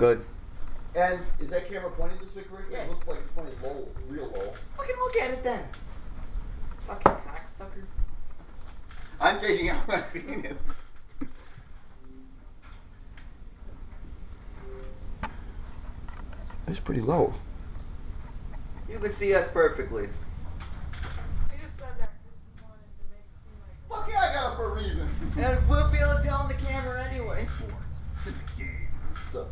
Good. And is that camera pointed this way correctly? Yes. It looks like it's pointed low, real low. Fucking look at it then. Fucking cocksucker. I'm taking out my penis. It's pretty low. You can see us perfectly. I just said that because you wanted to make it seem like. Fuck yeah, I got it for a reason. And we'll be able to tell on the camera anyway. So.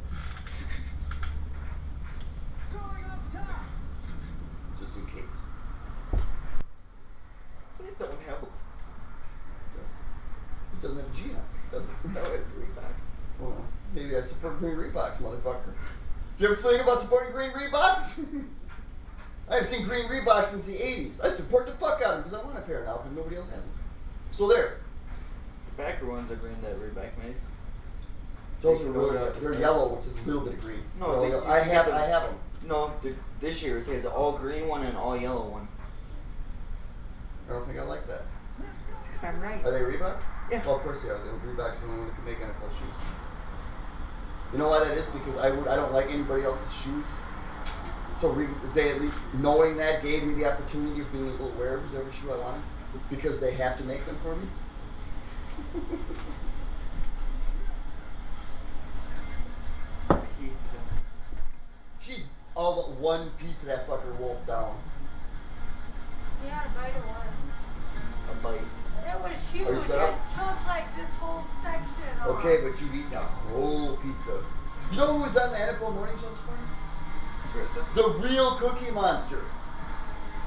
Just in case. It don't help. It doesn't have a G on it, does it? No, it's Reebok. Well, maybe I support green Reeboks, motherfucker. You ever think about supporting green Reeboks? I haven't seen green Reeboks since the 80s. I support the fuck out of them because I want a pair now because nobody else has them. So there. The backer ones are green that Reebok makes. Those are really, they're yellow with just a little bit of green. No, I have them. No, this year it has an all green one and an all yellow one. I don't think I like that. It's because I'm right. Are they Reebok? Yeah. Well, of course they are. The Reeboks are the only one that can make NFL shoes. You know why that is? Because I don't like anybody else's shoes. So they at least, knowing that, gave me the opportunity of being able to wear whatever shoe I wanted. Because they have to make them for me. Pizza. She all but one piece of that fucker wolfed down. Yeah, a bite of one. A bite. It was huge. Are you It set up? took like this whole section. off. Okay, but you've eaten a whole pizza. You know who was on the NFL morning show this morning? Girsl. The real Cookie Monster.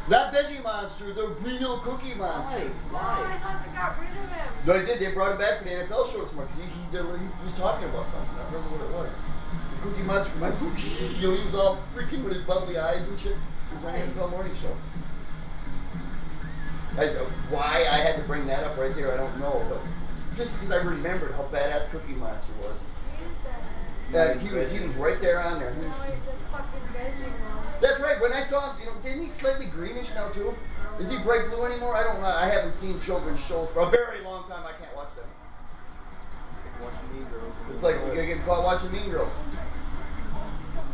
Not Veggie Monster, the real Cookie Monster. No, I thought they got rid of him. No, they did. They brought him back for the NFL show this morning because he was talking about something. I don't remember what it was. The Cookie Monster, my cookie. You know, he was all freaking with his bubbly eyes and shit. He was on the NFL morning show. Why I had to bring that up right there, I don't know. But just because I remembered how badass Cookie Monster was. He was right there on there. No, he's a fucking veggie monster. That's right. When I saw him, you know, didn't he slightly greenish now too? Is he bright blue anymore? I don't know. I haven't seen children's shows for a very long time. I can't watch them. It's like watching Mean Girls. It's like we're gonna get caught watching Mean Girls.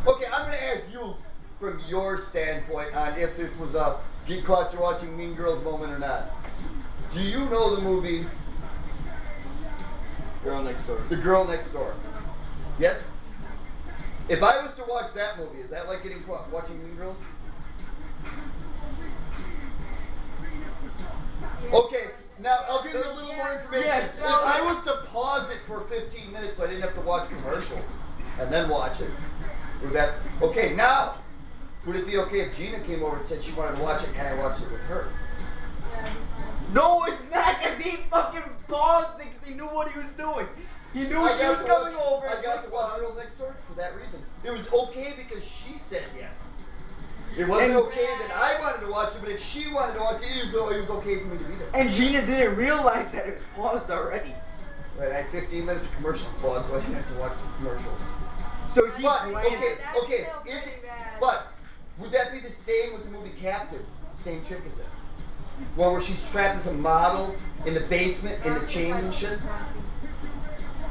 Okay, I'm gonna ask you from your standpoint on if this was a get caught you watching Mean Girls moment or not. Do you know the movie Girl Next Door? The Girl Next Door? Yes? If I was to watch that movie, is that like getting caught watching Mean Girls? Okay, now I'll give you a little more information. Yes, If I was to pause it for 15 minutes so I didn't have to watch commercials and then watch it, would that, okay, now, would it be okay if Gina came over and said she wanted to watch it and I watched it with her? No, it's not, because he fucking paused it because he knew what he was doing. He knew she was coming over. I got to watch Girls Next Door for that reason. It was okay because she said yes. It wasn't okay that I wanted to watch it, but if she wanted to watch it, it was okay for me to be there. And Gina didn't realize that it was paused already. Right, I had 15 minutes of commercials paused, so I didn't have to watch the commercials. So he But, blamed okay, it. okay, is it, but would that be the same with the movie Captive? The same chick is it? One where she's trapped as a model in the basement in the chains and shit?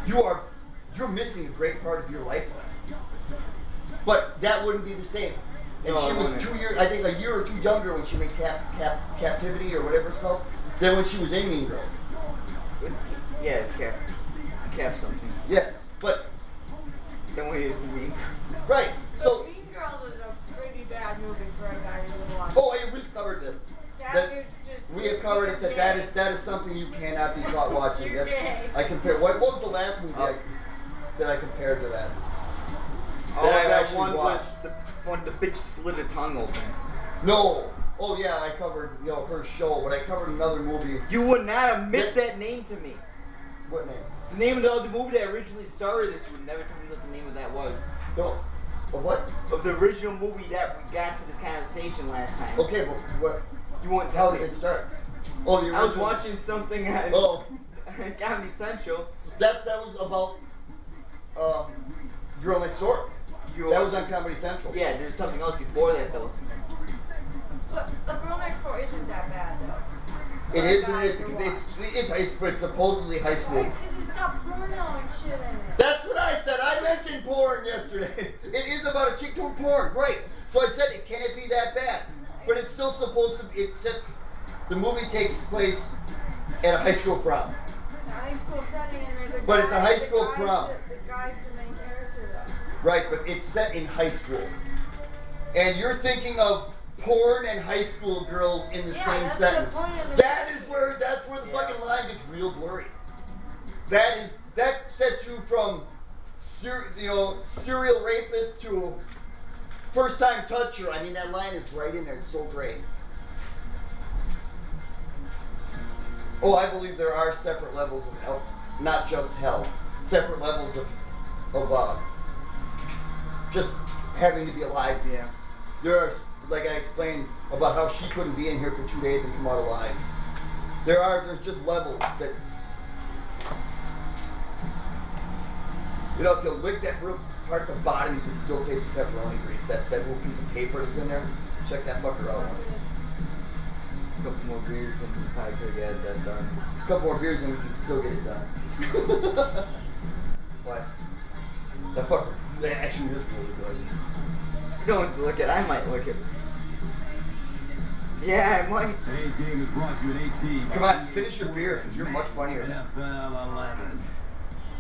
You're missing a great part of your life then. But that wouldn't be the same. And No, she was 2 years, I think a year or two younger when she made Captivity or whatever it's called, than when she was in Mean Girls. Yes, Cap something. Yes, but Then we used to be. right. So Mean Girls was a pretty bad movie for a guy who would watch. oh, hey, we've covered this. That is just. We have covered it that is something you cannot be caught watching. You're That's, gay. I compare. What was the last movie that I compared to that? Oh, that I that actually one watched. when the bitch slit her tongue open. No. Oh yeah, I covered her show, but I covered another movie. You would not admit that name to me. What name? The name of the other movie that originally started this, you would never tell me what the name of that was. No. Of what? Of the original movie that we got to this conversation last time. Okay, but what? You wouldn't How tell did me. it start? Oh, the I was original- watching something on Comedy Central. That was about Girl Next Door. That was on Comedy Central. Yeah, there's something else before that though. But The Girl Next Door isn't that bad though. It is, and it is, because it's supposedly high school. Right, 'cause it's got porno and shit in it. That's what I said. I mentioned porn yesterday. It is about a chick doing porn. Great. So I said, can it be that bad? But it's still supposed to. The movie takes place at a high school prom. A high school setting, and there's a But guy, it's a high school prom. The guy's the main character, though. Right, but it's set in high school. And you're thinking of porn and high school girls in the same that's sentence. the point of the That's where the fucking line gets real blurry. That sets you from serial rapist to first time toucher. I mean, that line is right in there. It's so great. Oh, I believe there are separate levels of hell, not just hell. Separate levels of just having to be alive. Yeah. There are, like I explained about how she couldn't be in here for 2 days and come out alive. There's just levels that, if you lick that real part at the bottom, you can still taste the pepperoni grease. That little piece of paper that's in there, check that fucker out once. A couple more beers and we probably could get that done. A couple more beers and we can still get it done. What? That fucker, that actually is really good. Don't look at. I might look at. Yeah, I might. Today's game is brought to you in 18. Come on, finish your beer because you're much funnier than NFL 11.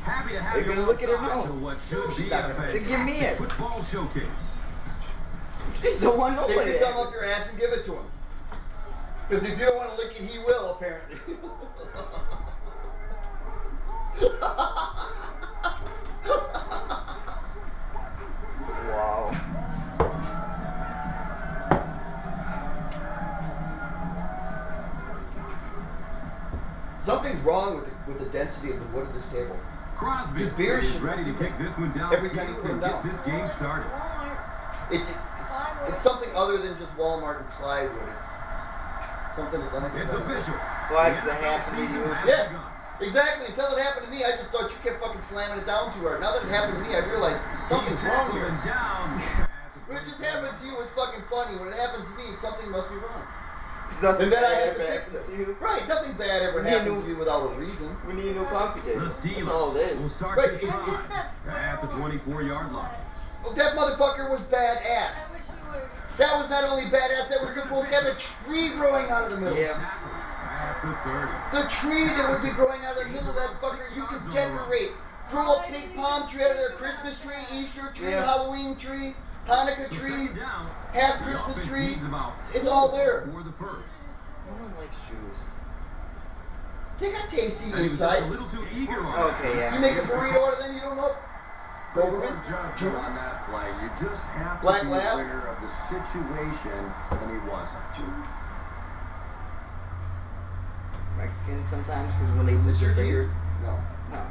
Happy to have Are you gonna look at her now? to what should She's be not a gonna. Then give me it. football showcase. She's the one Stick over your thumb there. up your ass and give it to him. Because if you don't want to lick it, he will, apparently. Wow. Something's wrong with the density of the wood of this table. Crosby This beer is should ready to kick this one down every time you put and it get down. this game started. It's something other than just Walmart and plywood. It's something that's It's unexplainable. official. Why does it happen to you? Yes, exactly. Until it happened to me, I just thought you kept fucking slamming it down too hard. Now that it happened to me, I realized something's wrong here. Down. When it just happens to you, it's fucking funny. When it happens to me, something must be wrong. It's nothing And then I bad have to ever fix happens this. to you. Right, nothing bad ever We happens knew- to me without a reason. We need a new coffee table. The That's Steelers all it will is. start Right, this it's- drive it's- at the 24-yard line. Oh, that motherfucker was badass. I wish we would. That was not only badass, that was supposed to have a tree growing out of the middle. Yeah. At the 30. The tree that would be growing out of the middle of that fucker, you could decorate. Grow a big palm tree out of their Christmas tree, Easter tree, Yeah. Halloween tree, Hanukkah So tree, second down, half the Christmas offense tree. needs about It's all there. for the first. No one likes shoes. They got tasty And he was just a insides. little too eager on Okay, yeah. You make a burrito out of them, you don't know. Doberman? Judgment on that play. You just have Black to be Lab? aware of the situation when he wasn't. Mexican sometimes because when they Is this use your their team? finger. No. No. I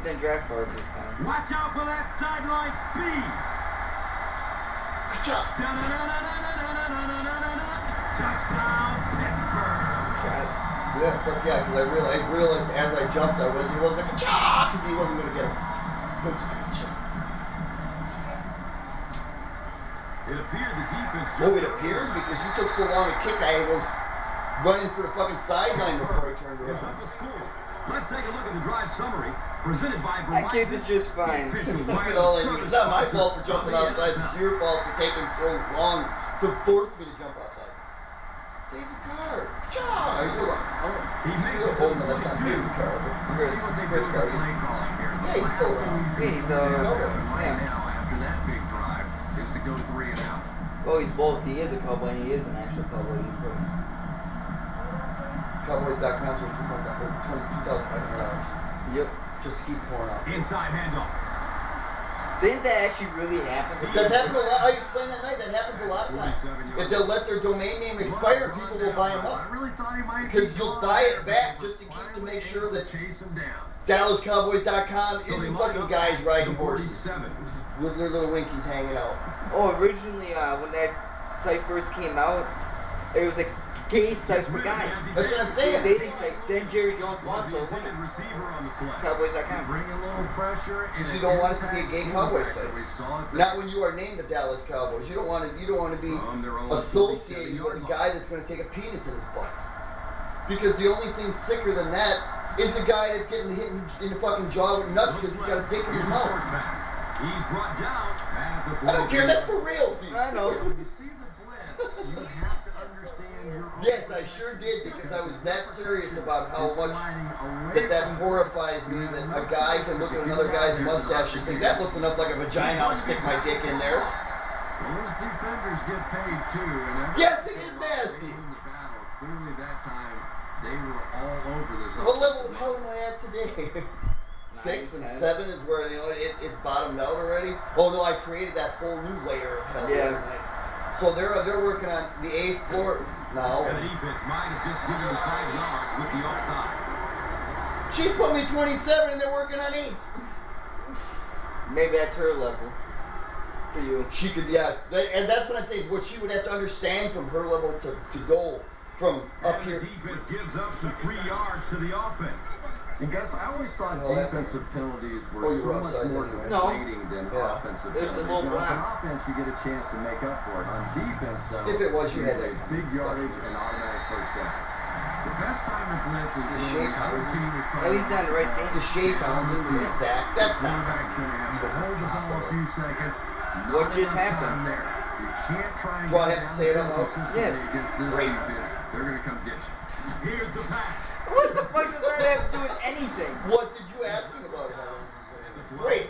didn't draft for it this time. Watch out for that sideline speed. Ka-cha. Touchdown, Pittsburgh. Try it. Yeah, fuck yeah, because I realized as I jumped, he wasn't going to ka-cha, because he wasn't going to get him. So just ka-cha. It appeared the defense. Oh, it appears because you took so long to kick, I was running for the fucking sideline before I turned It's around. up to score. Let's take a look at the drive summary presented by I kicked it just fine. Look at all that. It's not my fault for jumping outside. It's your fault for taking so long to force me to jump outside. Take the car. Cha! I realize. He makes it to Oh, no, that's not me, the car. Chris Car. Yeah, he's still around. Yeah, he's Right yeah. now, after that big drive, is to go 3 and out. Oh, he's both. He is a cowboy and he is an actual cowboy. Cowboys.com for $2,500 Yep. just to keep pouring off. Inside handoff. Didn't that actually really happen? That's happened a lot. I explained that night. That happens a lot of times. If they'll let their domain name expire, people will buy them I up. really thought he might Because be you'll gone buy it there, back but just to keep to make finally sure that chase him down. DallasCowboys.com So they isn't line fucking up guys riding the horses 47. with their little winkies hanging out. Oh, originally, when that site first came out, it was a gay site for guys. That's what I'm saying. Dating site. Then Jerry Jones bought Was so the intended receiver on the play. Cowboys.com. Bring a little pressure. Because you don't want it to be a gay cowboy site. We saw it Not when you are named the Dallas Cowboys. You don't want to. You don't want to be From their own associated 37-yard with a line. guy that's going to take a penis in his butt. Because the only thing sicker than that is the guy that's getting hit in the fucking jaw with nuts because he's got a dick in his mouth. He's brought down at the I don't care, that's for real. I know. When you see the blitz, you have to understand your own Yes, I sure did, because I was that serious about how is much sliding away that from horrifies me that a guy can look at another guy's mustache and think that looks enough like a vagina, I'll stick my dick in there. Well, those defenders get paid too, and Yes, it is nasty. in the battle, clearly that time they were all over this. What level of hell am I at today? 6 and 10. 7 is where it's bottomed out already. Oh no, I created that whole new layer of hell. Yeah. So they're working on the 8th floor now. And the defense might have just given the 5 yards with the offside. She's put me 27 and they're working on 8. Maybe that's her level. For you. She could, yeah, and that's what I'm saying. What she would have to understand from her level to go from up And here. the defense gives up some 3 yards to the offense. And Gus, I always thought Oh, that- defensive penalties Oh, were you so were much offside more anyway. No. deflating than Yeah. offensive There's the penalties. little You know, on black. offense, you get a chance to make up for it. On defense, though, If it was, you had it's that. a big yardage and automatic first down. The best time to blitz is The when Shea the other Townsend. team is trying At least on the right team. To Shea Townsend with a sack, that's not Quarterback's going to have to hold the ball a few seconds. What Not just enough happened? time there. You can't try and Do I get have to down say it the out loud? field consistently Yes. against this Great. defense. They're going to come get you. Here's the pass. What the fuck does that have to do with anything? What did you ask me about it? Rape.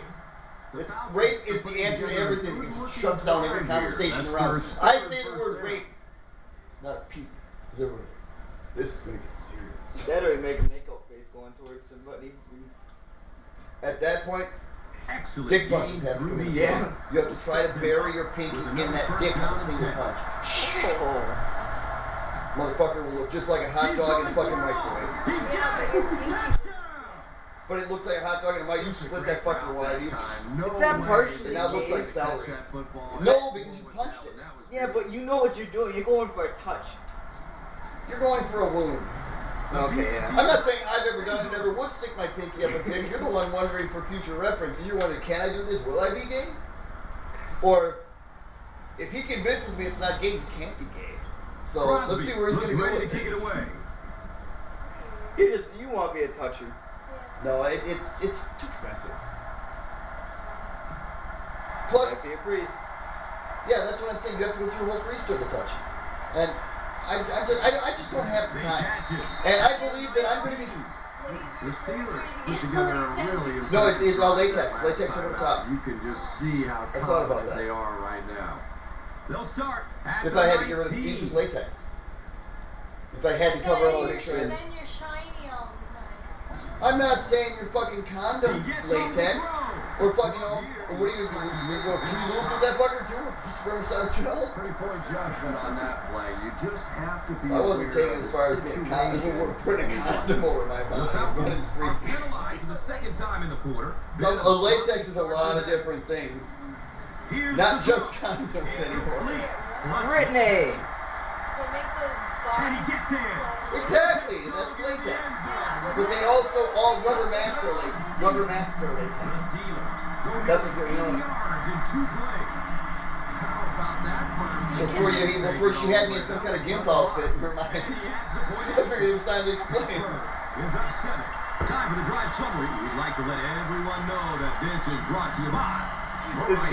Rape is the answer to everything because it shuts down every conversation around. I say the word rape, not peep. This is going to get serious. That or make a makeup face going towards somebody. At that point, Excellent. dick punches game have to through come in. the Yeah. air. You have to try to bury your pinky in that dick with a single punch. Oh. Motherfucker will look just like a hot dog in a fucking microwave. He's Yeah, got but it. your pinky- Touchdown. But it looks like a hot dog in a microwave. You split that fucker wide. It's not partially It now looks like gay. celery. No, because you punched it. Yeah, but you know what you're doing. You're going for a touch. You're going for a wound. Okay, yeah. I'm not saying I've ever done it, never would stick my pinky up a dick. You're the one wondering for future reference. You're wondering, can I do this? Will I be gay? Or, if he convinces me it's not gay, he can't be gay. So, let's see where he's going to go Ready with to kick it this. away. You want to be a toucher. No, it's too expensive. I Plus, see a priest. yeah, that's what I'm saying. You have to go through the whole priesthood to touch it. And I just don't have the They time. catch it. And I believe that I'm going to be... The Steelers put together a really No, it's all latex. Latex over the top. You can just see how I thought about confident that. they are right now. They'll start at If the I had to get rid of 19. just latex. If I had to cover all the Then shit. you're shiny all the time. I'm not saying your fucking condom He gets latex. on the throw. Or fucking, or what are you gonna do? You're gonna go pre-lube with that fucker too? With spermicide gel? Pretty poor adjustment on that play. You just have to be I wasn't aware taking of as the far as being a condom. situation We're putting a condom over my The body. Falcons Running free. are penalized for the second time in the quarter. A latex is a lot of different things. Here's Not the just throw. condoms Can't anymore. sleep. Lunch. Brittany! They make the Can he bodies get there? Exactly, that's latex. Yeah, But they also, all rubber masks are latex. Rubber masks are The latex. Steelers go That's get a good 80 one. yards in 2 plays. How about that? Before she had me in some kind of gimp outfit in her mind. I figured it was time to explain. Is up 7. Time for the drive summary. We'd like to let everyone know that this is brought to you by.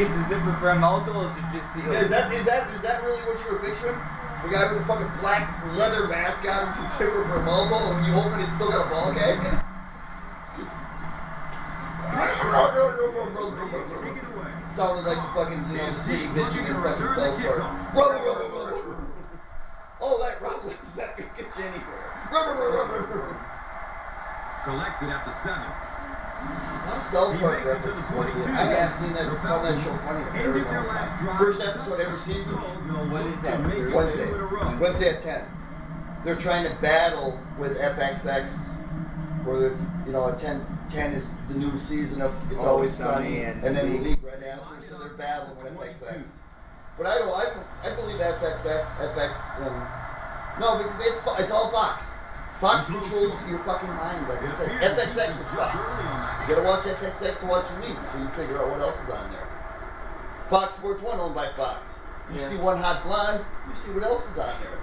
Is the zipper for a mouth or is it just see? Is that really what you were picturing? The guy with the fucking black leather mask on with the zipper for a mouth hole, and when you open it, it's still got a ball gag in it? Sounded like the fucking, the city bitching in fucking South Park. Oh, that rumble's not gonna get you anywhere. Collects it at the 7. A lot of South Park references like this. I haven't seen that found that show funny in a very long time. First episode every season. When is that? Wednesday at 10. They're trying to battle with FXX, where it's, a 10 is the new season of It's Always Sunny, and then the league right after, so they're battling with FXX. But I believe FX, no, because it's all Fox. Fox controls your fucking mind, like I said. FXX is Fox. You gotta watch FXX to watch the league, so you figure out what else is on there. Fox Sports 1 owned by Fox. You see One Hot Blonde, you see what else is on there.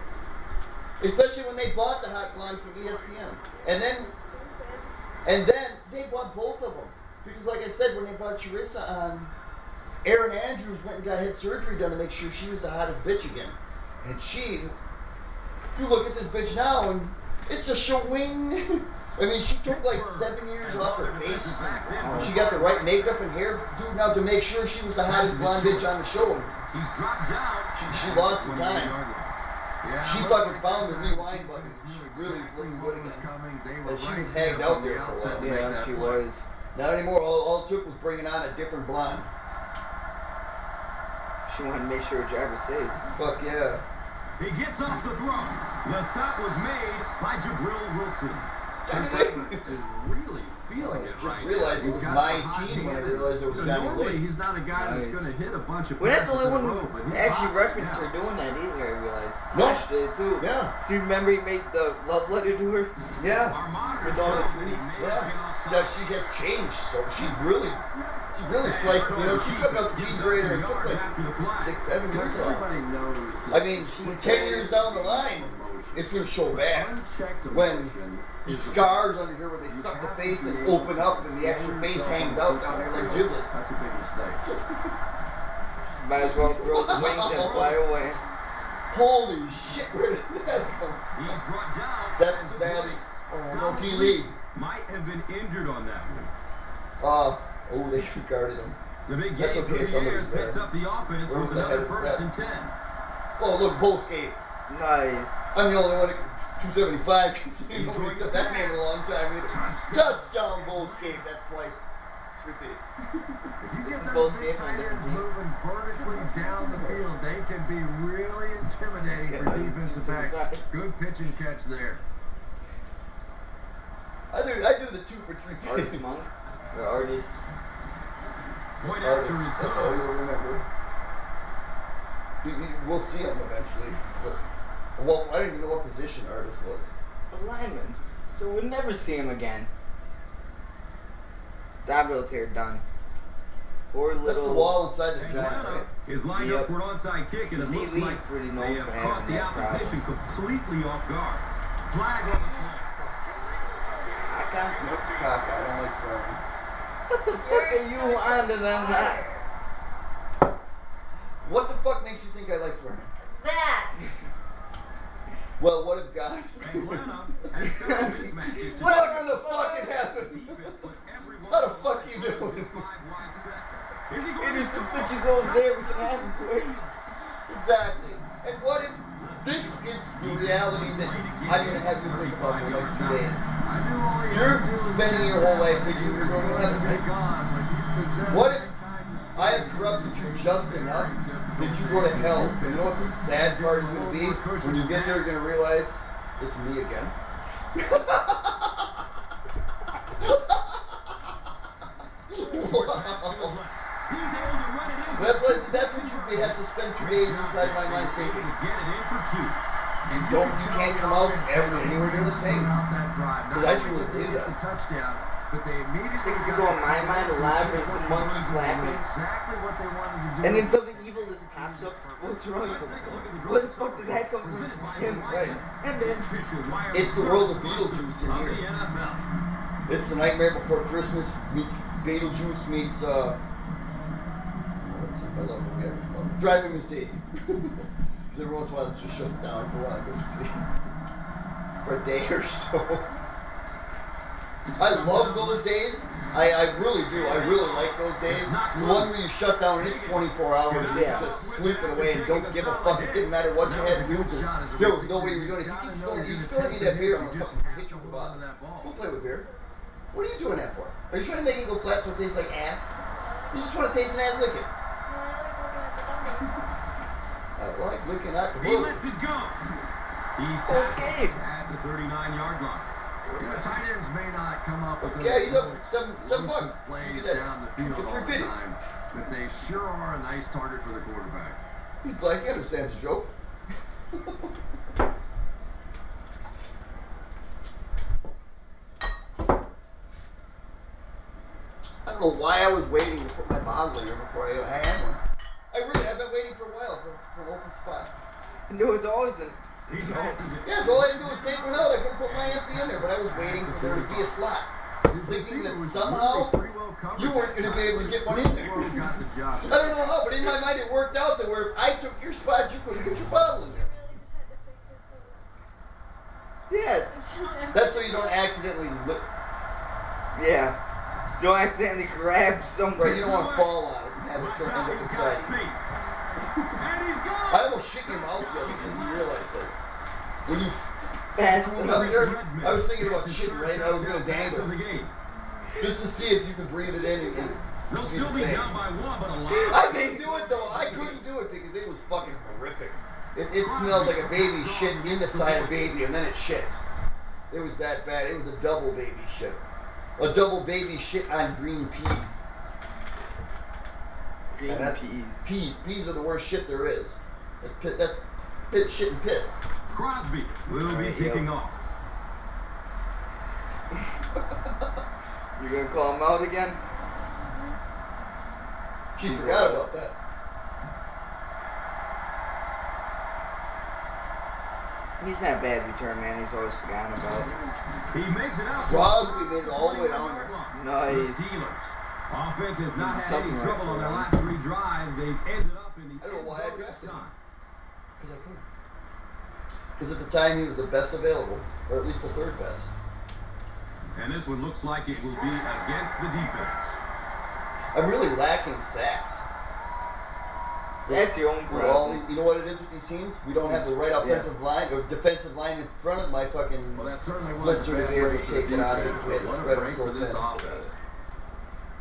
Especially when they bought the Hot Blonde from ESPN. And then And then they bought both of them. Because like I said, when they bought Charissa on, Erin Andrews went and got head surgery done to make sure she was the hottest bitch again. And you look at this bitch now and it's a showing. I mean, she took like 7 years off her face. She got the right makeup and hair dude now to make sure she was the hottest blonde bitch on the show. And she lost the time. She fucking found the rewind button. She really is looking good again. And she was hagged out there for a while. Yeah, she was. Not anymore. All it took was bringing on a different blonde. She wanted to make sure her driver was safe. Fuck yeah. He gets off the throw. The stop was made by Girsl Wilson. Is really feeling it Just right realized now. it was my team when I realized it was So Johnny normally Lee. he's not a guy that's going to hit a bunch of We're not the passes only in a one row, but who he's actually hot referenced now. her doing that either, I realized. No. Tash did it too. Yeah. So you remember he made the love letter to her? Yeah. With all the tweets? Yeah. So she has changed. So she really sliced. You know, she took out the cheese grater and took like 6, 7 years off. Everybody knows. I mean, 10 years down the line, it's gonna show bad. When the scars under here where they suck the face and open up and the extra face hangs out down there like giblets. That's a big mistake. Might as well grow the wings and fly away. Holy shit, where did that come He's from? brought down. That's as bad as, no T. Lee. Might have been injured on that one. They regarded him. The big That's game okay, for the air somebody's sets there. up the offense Where with was the head another of first that? and 10. Oh, look, Bo skate. Nice. I'm the only one at 275. Nobody said that name in a long time either. Touchdown, Bo skate. That's twice. 50. If you This get is both those big skates on tight different ends teams. moving vertically down the field, they can be really intimidating for defensive backs. Good pitch and catch there. I do the 2 for 3 Artist Monk. Or Artist. Point after Artists. That's all you'll remember. We'll see him eventually. But, well, I don't even know what position Artist was. A lineman. So we'll never see him again. That real tear done. Or That's little. the wall inside the giant, Atlanta right? is lined up for an onside kick, and it looks Lee's like pretty known they for have having caught the that opposition completely off guard. Flag on the play. Aka? Nope, cock. I don't like swearing. What the fuck are you on to them that? What the fuck makes you think I like swearing? That. Well, what if God Atlanta has several mismatches. What the fuck happened? How the fuck you doing? It is some pictures over there we can have him quick. Exactly. And what if this is the reality that I'm going to have you think about for the next 2 days? You're spending your whole life thinking you're going to heaven, right? What if I have corrupted you just enough that you go to hell? And you know what the sad part is going to be? When you get there, you're going to realize it's me again. Wow. That's what you have to spend 2 days inside my mind thinking. You can't come out anywhere near the same. Because I truly believe that. But they immediately You go in my mind, alive is the monkey clapping. exactly what they wanted to do. And then something evil just pops up. What's wrong with him? Where the fuck did that come from? Him, Right. And then It's the world of Beetlejuice in here. It's the Nightmare Before Christmas meets Beetlejuice meets I love the movie. Driving Miss Daisy. Because every once in a while it just shuts down for a while and goes to sleep. For a day or so. I love those days. I really do. I really like those days. The one where you shut down and it's 24 hours and you're just sleeping away and don't give a fuck. It didn't matter what you had to do because there was no way you were doing it. If you keep spilling me that beer, I'm going to fucking hit you with the bottle. Don't play with beer. What are you doing that for? Are you trying to make it go flat so it tastes like ass? You just want to taste an ass licking. I like licking at the He lets it go. He's escape at the 39-yard line. You know, tight ends may not come up with Yeah, he's up those $7 bucks. elusive plays Look at that. down the field For all the $3.50. time, but they sure are a nice target for the quarterback. He's black. He understands the joke. I don't know why I was waiting to put my bottle in here before I had one. I've been waiting for a while for an open spot. there was always an. Yeah, so all I had to do was take one out. I could put my empty in there, but I was waiting for there to be a slot. thinking that somehow you weren't going to be able to get one in there. I don't know how, but in my mind it worked out that where if I took your spot, you couldn't get your bottle in there. Yes. That's so you don't accidentally look. Yeah. You don't accidentally grab somebody. Right, you don't want to fall on it and have it turn end up inside. I almost shit in your mouth the other day when you realize this. When you cooled up there, I was thinking about shitting right. I was going to dangle. Just to see if you could breathe it in and be the same. I couldn't do it though. I couldn't do it because it was fucking horrific. It smelled like a baby shit inside a baby and then it shit. It was that bad. It was a double baby shit. A double baby shit on green peas. Green peas. Peas are the worst shit there is. That shit and piss. Crosby will be kicking off. You gonna call him out again? She forgot about that. He's not bad return man. He's always forgotten about. He makes it out. Crosby made it all the way down there. Nice. Offense has not had any trouble on their last 3 drives. They've ended up in the. I don't know why I drafted him. Because I could. Because at the time he was the best available, or at least the 3rd best. And this one looks like it will be against the defense. I'm really lacking sacks. That's your own problem. You know what it is with these teams? We don't have the right offensive line or defensive line in front of my fucking blitzer to be able to take it on because we had to spread them so thin.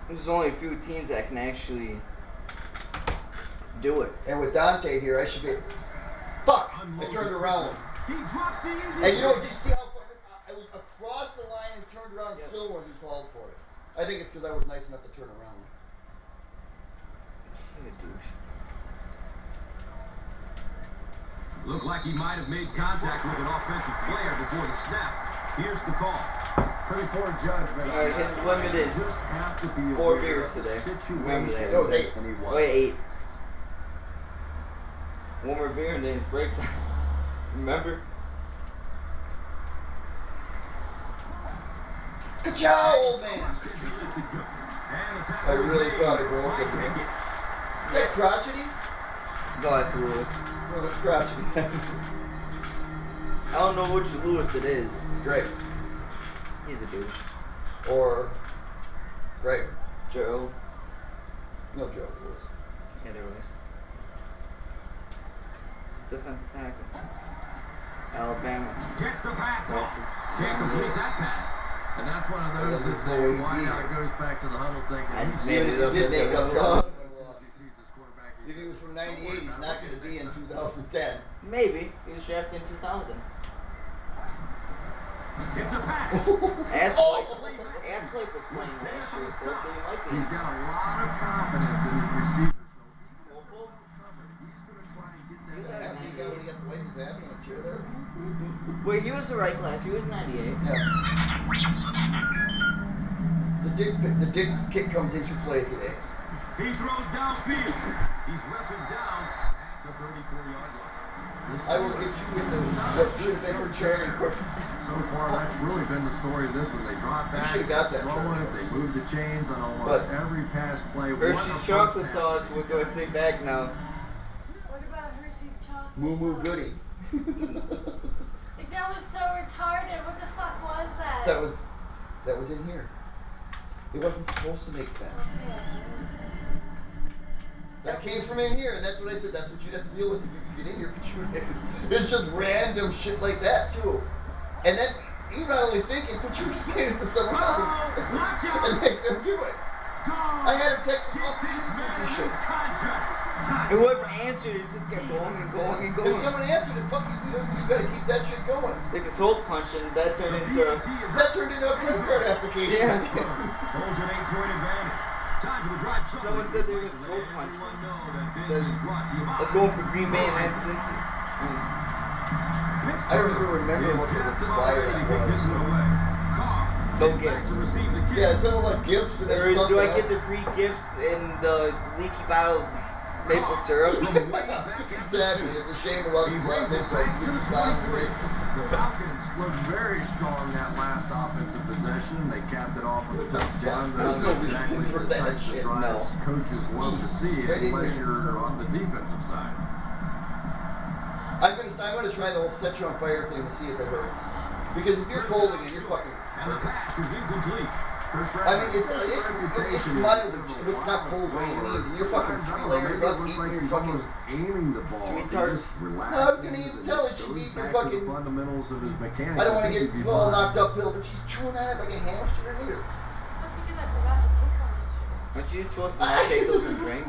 There's only a few teams that can actually do it. And with Dante here, I should be. Fuck! I turned around. And you know, did you see how I was across the line and turned around and still wasn't called for it? I think it's because I was nice enough to turn around. What a douche. Looked like he might have made contact with an offensive player before the snap. Here's the call. Pretty poor judgment. Alright, his limit is 4 beers today. Remember that. It was 8. Wait, 8. One more beer and then it's break time. Remember? Good job, old man! I really thought I broke it. Is that crotchety? No, that's Lewis. No, it's crotchety. I don't know which Lewis it is. Great. He's a douche. Or Greg. Joe. No, Joe Lewis. Yeah, there was. It's defensive tackle. Alabama. Gets the pass off. Russell. Can't complete that pass. And that's one of those that the wideout goes back to the huddle thing. I just made it up. Did make up as something. If he was from '98, he's not going to be in 2010. Maybe. He was drafted in 2000. It's a pass. Asplake was playing last year, so he might be. He's got a lot of confidence in his receivers. He's a happy guy when he got to wipe his ass on a chair there. Wait, he was the right class. He was 98. Yeah. The dick kick comes into play today. He throws downfield. He's wrestled down at the 34-yard line. I will get you into what should have been for charity works. So far, that's really been the story of this one. They drop back, should've got that throw it, they move the chains on almost every pass play. Hershey's chocolate sauce. We're going to sit back now. What about Hershey's chocolate? Moo moo goody. Like, that was so retarded. What the fuck was that? That was in here. It wasn't supposed to make sense. That came from in here, and that's what I said. That's what you'd have to deal with if you could get in here. But it's just random shit like that too. And then you're not only thinking, but you explain it to someone else and make them do it. I had him text him, shit. And whoever answered it just kept going and going and going. If someone answered it, fuck you gotta keep that shit going. Like a throat punch, and that turned into a credit card application. Yeah. Holds an 8-point advantage. Time for the drive. Someone said they were going to throat punch. Says, let's go for Green Bay and then Cincy. I don't even remember what the flyer that was. No gifts. Yeah, something about gifts and then or something do I get else. the free gifts in the leaky bottle Maple syrup. Exactly. It's a shame a lot of people have maple The Falcons looked very strong that last offensive possession. They capped it off with a touchdown. There's no reason for that shit. No. Coaches love to see it unless you're on the defensive side. I'm gonna try the whole set you on fire thing to see if it hurts. Because if you're holding it, you're fucking. And the pass is incomplete. I mean, it's mild, but it's not cold by any means. And you're fucking 3 layers up, eating your fucking aiming the ball. Sweet tarts. No, I was gonna even tell her she's eating your fucking. Fundamentals of his mechanics. I don't want to get all knocked uphill, but she's chewing on it like a hamster later. That's because I forgot to take one yesterday. Aren't you supposed to not take those and drink?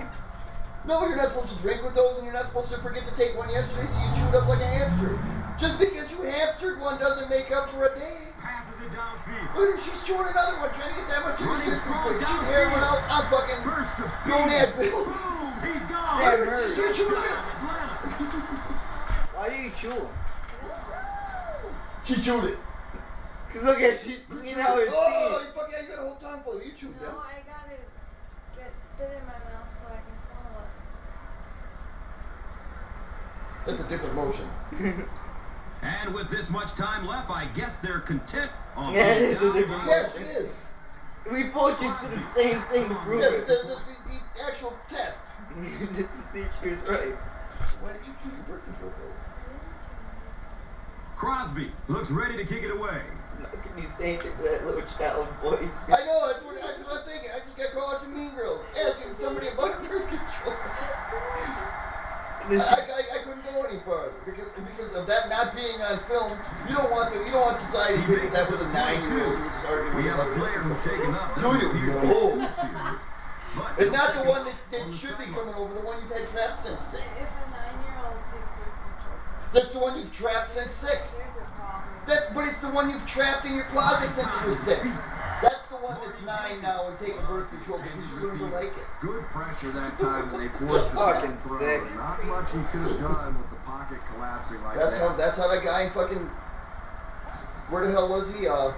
No, you're not supposed to drink with those, and you're not supposed to forget to take one yesterday, so you chewed up like a hamster. Just because you hamstered one doesn't make up for a day. Passes it downfield. Look, she's chewing another one, trying to get that much in her system for you. She's hammering out. I'm fucking going at bills. He's gone. She's chewing. Look at her. Why do you chew? She chewed it. Cause look at she's cleaning out her Oh, teeth. you fucking, you got a whole tongue full. You chewed them. No, I gotta get spit in my mouth so I can swallow it. That's a different motion. And with this much time left, I guess they're content on Yeah, it is a different Yes, it is. We both just did the same thing to prove Yes, it. the actual test. Just to see if she was right. Why did you chew your birth control pills? Crosby looks ready to kick it away. How can you say anything to that little child voice? I know, that's what I'm thinking. I just got caught watching Mean Girls, asking somebody about birth control. I couldn't go any further because of that not being on film. You don't want society to think that was a 9-year-old who was just arguing We with have a about player birth who's shaken control. up. Do you? No. But And not the one that should be coming over, the one you've had trapped since 6. If a 9-year-old takes birth control, That's the one you've trapped since 6. there's a problem. But it's the one you've trapped in your closet since it was 6. That's the one that's 9 now and taking birth control because you learned to like it. Good pressure that time when they forced the Fucking throw. sick. Not much he could have done with the pocket collapsing like that. That's how that guy in fucking, where the hell was he? Ohio?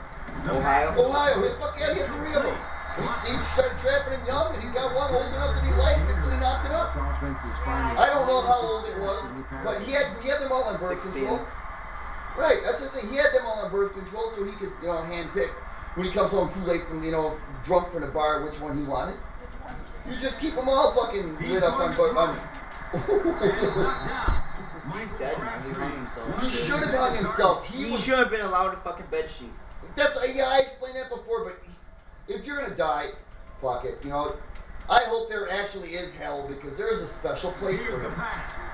Ohio. Fuck yeah, he had 3 of them. He started trapping him young, and he got one old enough that he liked it, so he knocked it up. I don't know how old it was, but he had them all on birth 16. control. Right, that's the thing. He had them all on birth control, so he could, hand pick when he comes home too late from, drunk from the bar, which one he wanted. You just keep them all fucking lit up on. He's dead now. He hung himself. He should have hung himself. He should have been allowed a fucking bed sheet. I explained that before, but if you're gonna die, fuck it. I hope there actually is hell because there is a special place for him.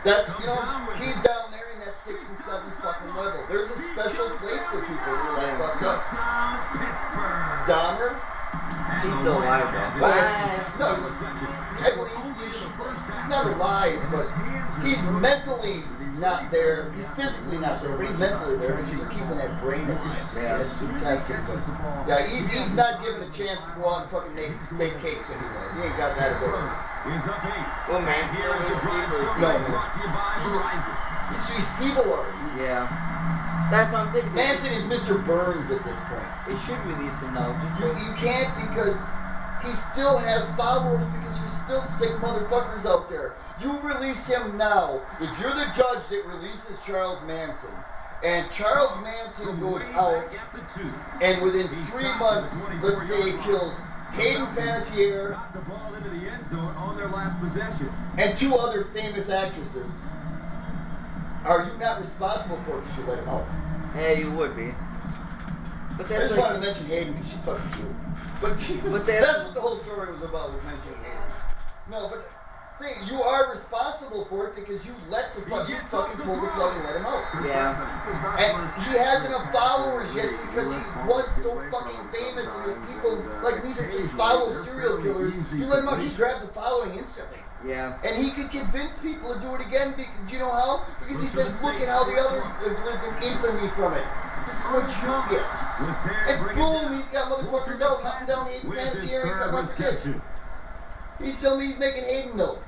That's he's down there in that 6th and 7th fucking level. There's a special place for people who are like fucked up. Dahmer. He's still alive though. No, I believe he's not alive, but he's mentally not there. He's physically not there, but he's mentally there because they're keeping that brain alive. Yeah. Testing, but yeah, he's not given a chance to go out and fucking make cakes anymore. He ain't got that ability. Well, man, still was feeble. No, he's feeble already. Yeah. That's what I'm thinking. Manson is Mr. Burns at this point. They should release him now. Just so You can't because he still has followers because there's still sick motherfuckers out there. You release him now. If you're the judge that releases Charles Manson, and Charles Manson goes out, and within 3 months, let's say he kills Hayden Panettiere and 2 other famous actresses, are you not responsible for it because you let him out? yeah, you would be. But I that's just like, wanted to mention Hayden because she's fucking cute. But that's- that's what the whole story was about, was mentioning Hayden. No, but you are responsible for it because you let the fucking pull the plug and let him out. yeah. And he has enough followers yet because he was so fucking famous and there's people like me that just follow serial killers. You let him out, he grabs a following instantly. Yeah. And he could convince people to do it again because, you know how? Because he says, look at how the others have lived in infamy from it. This is what you get. And boom, he's got motherfuckers out hunting down Hayden Panettiere and cutting up kids. He's telling me he's making Hayden milk.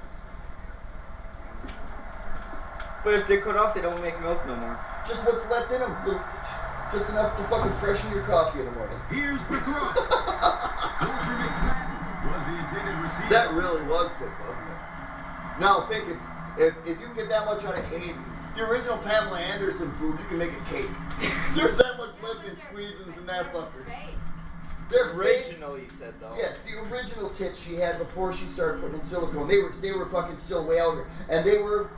But if they're cut off, they don't make milk no more. Just what's left in them. Just enough to fucking freshen your coffee in the morning. Here's the throw. Walter McFadden was the intended receiver. That really was sick, wasn't it? Now think if you can get that much out of Hayden, the original Pamela Anderson food, you can make a cake. There's that much left in squeezins in that fucker. They're fake. Original, you said though. Yes, the original tits she had before she started putting in silicone. They were fucking still way out there, and they were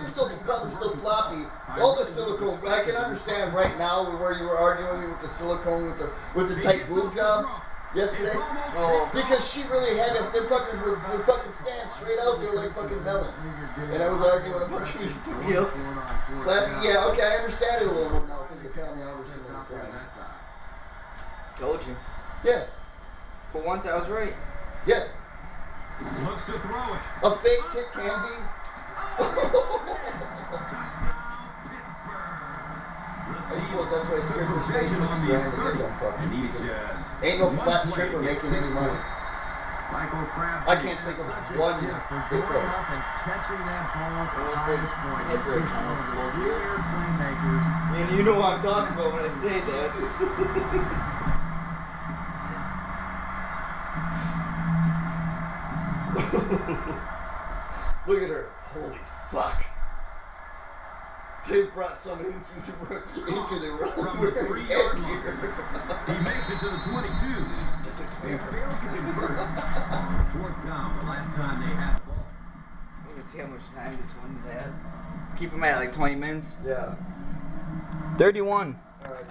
still probably still floppy. All the silicone, I can understand right now where you were arguing with the silicone with the tight boob job yesterday. Oh. Because she really had them fuckers would fucking stand straight out there like fucking melons. And I was arguing with a bunch of you fucking flappy. Yeah, okay, I understand it a little more now. I think you're Pamela Anderson and crying. Told you. Yes. For once, I was right. Yes. Looks to throw it. A fake tit can be. I suppose that's why strippers face looks grand to get them fucking. Ain't no flat stripper making any money. I can't think of one big player. Catching that ball at the highest point. He's one of the premier playmakers. And you know what I'm talking about when I say that. Look at her. Holy fuck. They brought someone into the room with her headgear. He makes it to the 22. Does it They clear her? failed to convert. Fourth down, the last time they had the ball. Let's see how much time this one's at. Keep them at like 20 minutes. Yeah. 31. Alright.